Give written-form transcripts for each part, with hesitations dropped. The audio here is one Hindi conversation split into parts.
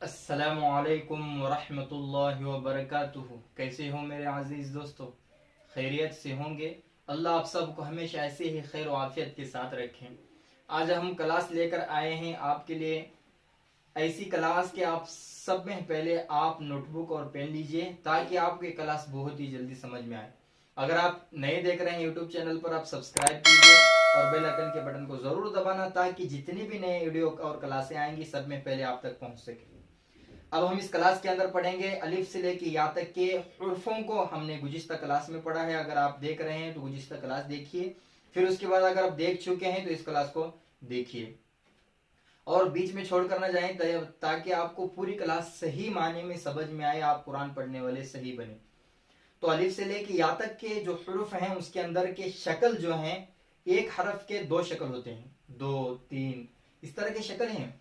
अस्सलामुअलैकुम वरहमतुल्लाहि वबरकातुहू। कैसे हो मेरे अजीज दोस्तों? खैरियत से होंगे। अल्लाह आप सबको हमेशा ऐसे ही खैर आफियत के साथ रखें। आज हम क्लास लेकर आए हैं आपके लिए, ऐसी क्लास के आप सब में पहले आप नोटबुक और पेन लीजिए ताकि आपको ये क्लास बहुत ही जल्दी समझ में आए। अगर आप नए देख रहे हैं यूट्यूब चैनल पर, आप सब्सक्राइब कीजिए और बेल आइकन के बटन को जरूर दबाना ताकि जितनी भी नए वीडियो और क्लासें आएंगी सब में पहले आप तक पहुंच सके। अब हम इस क्लास के अंदर पढ़ेंगे अलिफ से लेके या तक के हुर्फों को। हमने गुज़िश्ता क्लास में पढ़ा है, अगर आप देख रहे हैं तो गुज़िश्ता क्लास देखिए, फिर उसके बाद अगर आप देख चुके हैं तो इस क्लास को देखिए और बीच में छोड़ कर ना जाएं ताकि आपको पूरी क्लास सही माने में समझ में आए, आप कुरान पढ़ने वाले सही बने। तो अलिफ से लेके या तक के जो हुर्फ हैं उसके अंदर के शक्ल जो हैं, एक हरफ के दो शक्ल होते हैं, 2, 3 इस तरह के शक्ल हैं।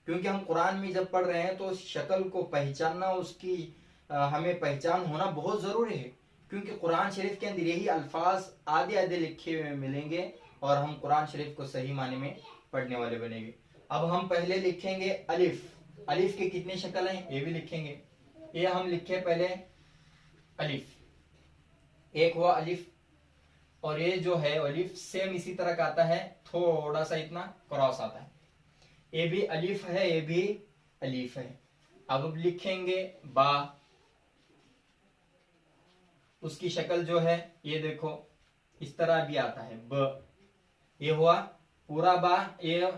क्योंकि हम कुरान में जब पढ़ रहे हैं तो शक्ल को पहचानना, उसकी हमें पहचान होना बहुत जरूरी है। क्योंकि कुरान शरीफ के अंदर यही अल्फाज आधे आधे लिखे हुए मिलेंगे और हम कुरान शरीफ को सही माने में पढ़ने वाले बनेंगे। अब हम पहले लिखेंगे अलिफ। अलिफ के कितने शक्ल हैं ये भी लिखेंगे। ये हम लिखे पहले अलिफ, एक हुआ अलिफ। और ये जो है अलिफ सेम इसी तरह का आता है, थोड़ा सा इतना क्रॉस आता है। ये भी अलिफ है, ये भी अलिफ है। अब लिखेंगे बा। उसकी शक्ल जो है ये देखो इस तरह भी आता है, ब। ये हुआ पूरा बा, ये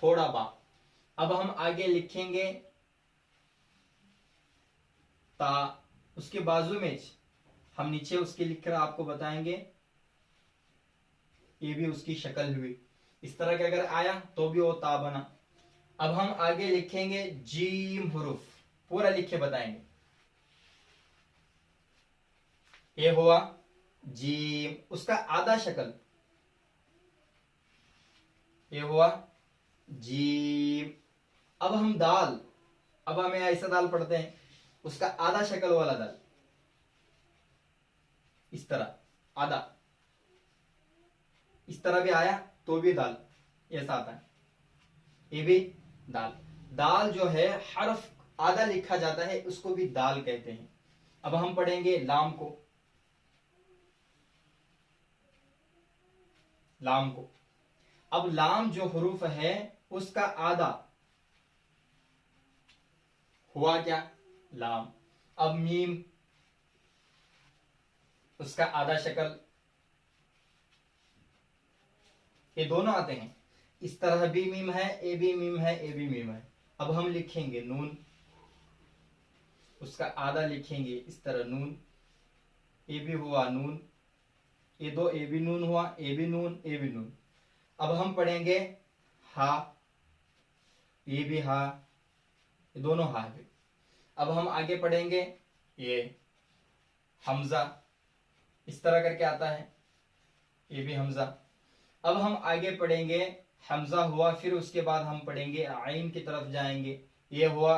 थोड़ा बा। अब हम आगे लिखेंगे ता। उसके बाजू में हम नीचे उसके लिखकर आपको बताएंगे, ये भी उसकी शक्ल हुई। इस तरह के अगर आया तो भी वो ता बना। अब हम आगे लिखेंगे जीम हुरूफ, पूरा लिखे बताएंगे। ये हुआ जीम, उसका आधा शक्ल, ये हुआ जीम। अब हम दाल, अब हमें ऐसा दाल पढ़ते हैं, उसका आधा शक्ल वाला दाल, इस तरह आधा, इस तरह भी आया तो भी दाल ऐसा आता है, ये भी दाल। दाल जो है हर्फ आधा लिखा जाता है, उसको भी दाल कहते हैं। अब हम पढ़ेंगे लाम को। लाम को, अब लाम जो हुरूफ है उसका आधा हुआ क्या, लाम। अब मीम, उसका आधा शक्ल, ये दोनों आते हैं। इस तरह भी मीम है, ए भी मीम है, ए भी मीम है। अब हम लिखेंगे नून, उसका आधा लिखेंगे इस तरह नून, ए भी हुआ नून। ये दो ए भी नून हुआ, ए भी नून, ए भी नून। अब हम पढ़ेंगे हा, ये भी हा, ये दोनों हा है। अब हम आगे पढ़ेंगे ये हमजा, इस तरह करके आता है, ये भी हमजा। अब हम आगे पढ़ेंगे हमजा हुआ, फिर उसके बाद हम पढ़ेंगे आइन की तरफ जाएंगे, ये हुआ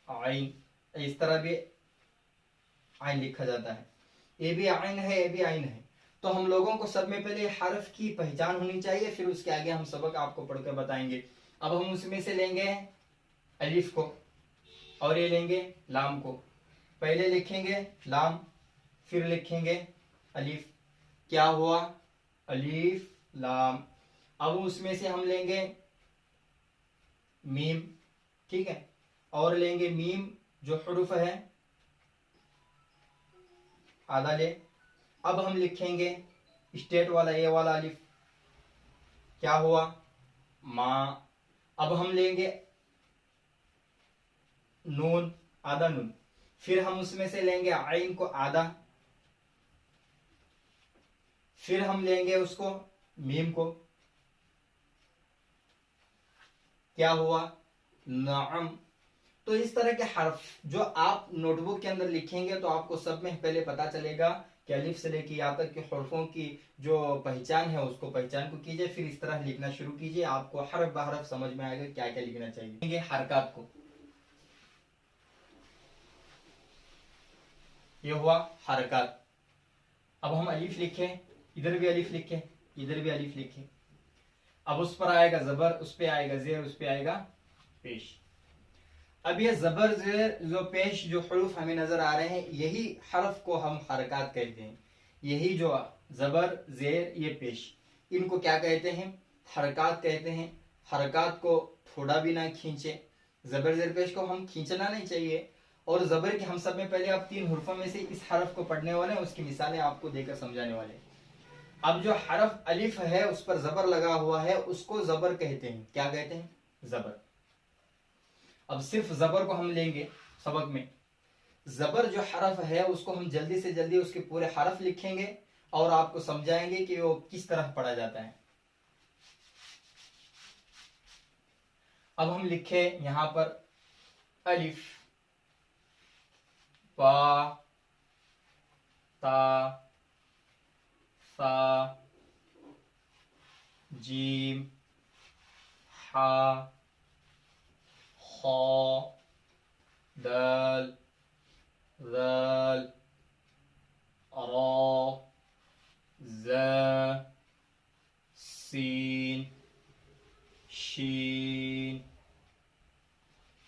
आइन। इस तरह भी आइन लिखा जाता है, ये भी आइन है, ये भी आइन है। तो हम लोगों को सब में पहले हर्फ की पहचान होनी चाहिए, फिर उसके आगे हम सबक आपको पढ़कर बताएंगे। अब हम उसमें से लेंगे अलिफ को और ये लेंगे लाम को। पहले लिखेंगे लाम, फिर लिखेंगे अलिफ, क्या हुआ अलिफ लाम। अब उसमें से हम लेंगे मीम, ठीक है, और लेंगे मीम जो हुरूफ है आधा ले। अब हम लिखेंगे स्टेट वाला ये वाला अलिफ, क्या हुआ माँ। अब हम लेंगे नून, आधा नून, फिर हम उसमें से लेंगे आइन को आधा, फिर हम लेंगे उसको मीम को, क्या हुआ नाम। तो इस तरह के हर्फ जो आप नोटबुक के अंदर लिखेंगे तो आपको सब में पहले पता चलेगा कि अलिफ से लेके या तक के हरफों की जो पहचान है उसको पहचान को कीजिए, फिर इस तरह लिखना शुरू कीजिए, आपको हरफ बहरफ समझ में आएगा क्या क्या लिखना चाहिए। हरकत को ये हुआ हरकत। अब हम अलिफ लिखे, इधर भी अलिफ लिखे, इधर भी अलिफ लिखे। अब उस पर आएगा जबर, उस पे आएगा जेर, उस पे आएगा पेश। अब ये जबर जेर जो पेश जो हुरूफ हमें नजर आ रहे हैं, यही हरफ को हम हरकत कहते हैं। यही जो जबर जेर ये पेश, इनको क्या कहते हैं? हरकत कहते हैं। हरकत को थोड़ा भी ना खींचे, जबर जेर पेश को हम खींचना नहीं चाहिए। और जबर के हम सब में पहले आप 3 हुर्फों में से इस हरफ को पढ़ने वाले हैं, उसकी मिसालें आपको देकर समझाने वाले। अब जो हरफ अलिफ है उस पर जबर लगा हुआ है, उसको जबर कहते हैं। क्या कहते हैं? जबर। अब सिर्फ जबर को हम लेंगे सबक में। जबर जो हरफ है उसको हम जल्दी से जल्दी उसके पूरे हरफ लिखेंगे और आपको समझाएंगे कि वो किस तरह पढ़ा जाता है। अब हम लिखे यहां पर अलिफ, बा, ता, सा, जीम, हा, खा, दाल, ज़ाल, रा, ज़ा, सीन, शीन,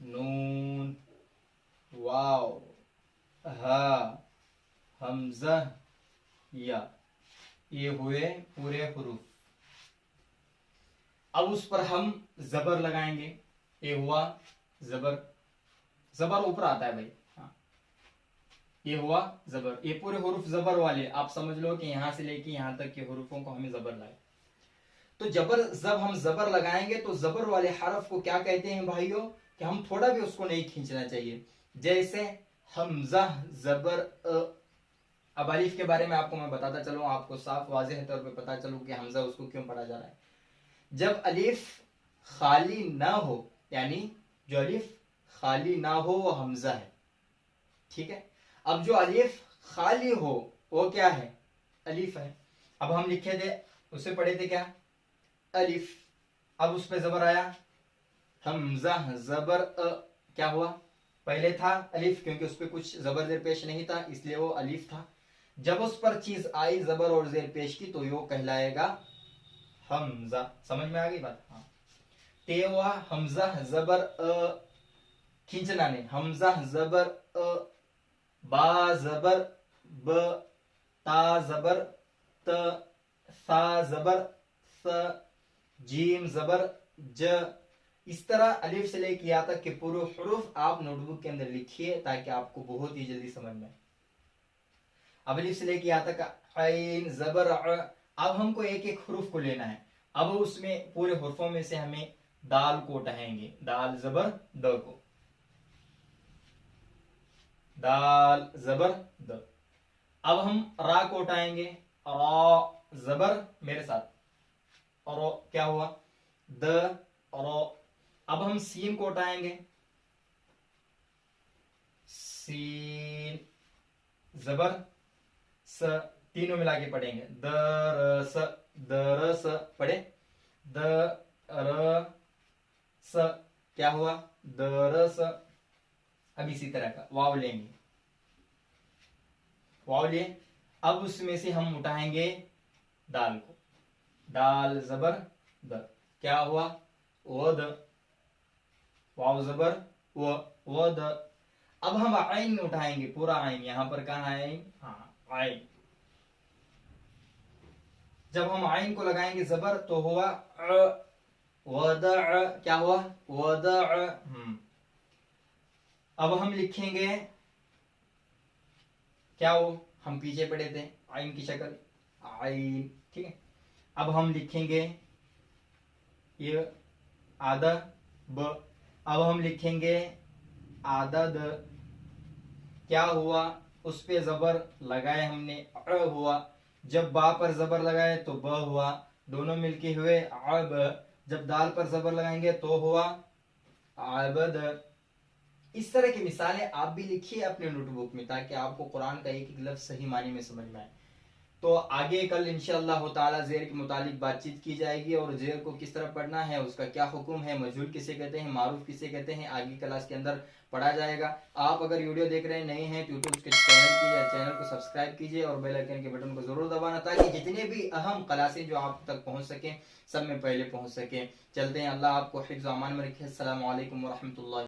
नून वाव हा हमजा या। ये हुए पूरे हुरूफ। अब उस पर हम जबर लगाएंगे। ये हुआ जबर, जबर ऊपर आता है भाई। हाँ, ये हुआ जबर। ये पूरे हुरूफ जबर वाले, आप समझ लो कि यहां से लेके यहां तक के हुरूफों को हमें जबर लाए। तो जब हम जबर लगाएंगे तो जबर वाले हरफ को क्या कहते हैं भाइयों? कि हम थोड़ा भी उसको नहीं खींचना चाहिए। जैसे हमजा जबर अ। अब अलिफ के बारे में आपको मैं बताता चलूं, आपको साफ वाज़ेह तौर पे पता चलूं कि हमजा उसको क्यों पढ़ा जा रहा है। जब अलिफ खाली ना हो, यानी जो अलिफ खाली ना हो वो हमजा है, ठीक है। अब जो अलिफ खाली हो वो क्या है? अलिफ है। अब हम लिखे थे, उससे पढ़े थे क्या? अलिफ। अब उस पे जबर आया, हमजा जबर अ। क्या हुआ? पहले था अलिफ, क्योंकि उस पे कुछ जबर जेर पेश नहीं था इसलिए वो अलिफ था। जब उस पर चीज आई जबर और जेर पेश की तो यो कहलाएगा हमजा। समझ में आ गई बात? हाँ। ते हुआ हमजा जबर अ, खींचना नहीं। हमजा जबर अ, बा जबर ब, ता जबर त, सा जबर स, जीम जबर ज। इस तरह अलिफ से लेकर यहाँ तक के पूरे हुरूफ आप नोटबुक के अंदर लिखिए ताकि आपको बहुत ही जल्दी समझ में। अब अलिफ से लेकर यहाँ तक ऐन जबर अ। अब हमको एक एक हुरूफ को लेना है। अब उसमें पूरे हुरूफों में से हमें दाल को उठाएंगे, दाल जबर द को, दाल जबर द। अब हम रा को उठाएंगे, रा जबर, मेरे साथ, और क्या हुआ? द और। अब हम सीन को उठाएंगे, सीन जबर स, तीनों मिला के पढ़ेंगे, दरस, दरस पढ़े, दरस, क्या हुआ? दरस। अब इसी तरह का वाव लेंगे, वाव लिए। अब उसमें से हम उठाएंगे दाल को, दाल जबर द, क्या हुआ? वद, वाव जबर वद। अब हम आइन उठाएंगे, पूरा आइन। यहां पर कहा आइन? हाँ, आइन। जब हम आइन को लगाएंगे जबर तो हुआ वद, क्या हुआ? वद। अब हम लिखेंगे क्या हो? हम पीछे पढ़े थे आइन की शक्ल, आइन, ठीक है। अब हम लिखेंगे ये आदा ब। अब हम लिखेंगे आदद, क्या हुआ? उस पे जबर लगाए हमने, अ हुआ। जब बा पर जबर लगाए तो ब हुआ, दोनों मिलके हुए अब। जब दाल पर जबर लगाएंगे तो हुआ आबद। इस तरह की मिसालें आप भी लिखिए अपने नोटबुक में, ताकि आपको कुरान का एक एक लफ्ज सही मानी में समझ में आए। तो आगे कल इंशाअल्लाह ताला ज़ेर के मुतालिक बातचीत की जाएगी, और ज़ेर को किस तरह पढ़ना है, उसका क्या हुक्म है, मजहूल किसे कहते हैं, मारूफ किसे कहते हैं, आगे क्लास के अंदर पढ़ा जाएगा। आप अगर वीडियो देख रहे हैं नए हैं तो यूट्यूब के चैनल को सब्सक्राइब कीजिए और बेल आइकन के बटन को जरूर दबाना, ताकि जितने भी अहम क्लासें जो आप तक पहुंच सकें सब में पहले पहुंच सकें। चलते हैं, अल्लाह आपको हिफ्ज़ व अमान में रखे। अस्सलामु अलैकुम व रहमतुल्लाह।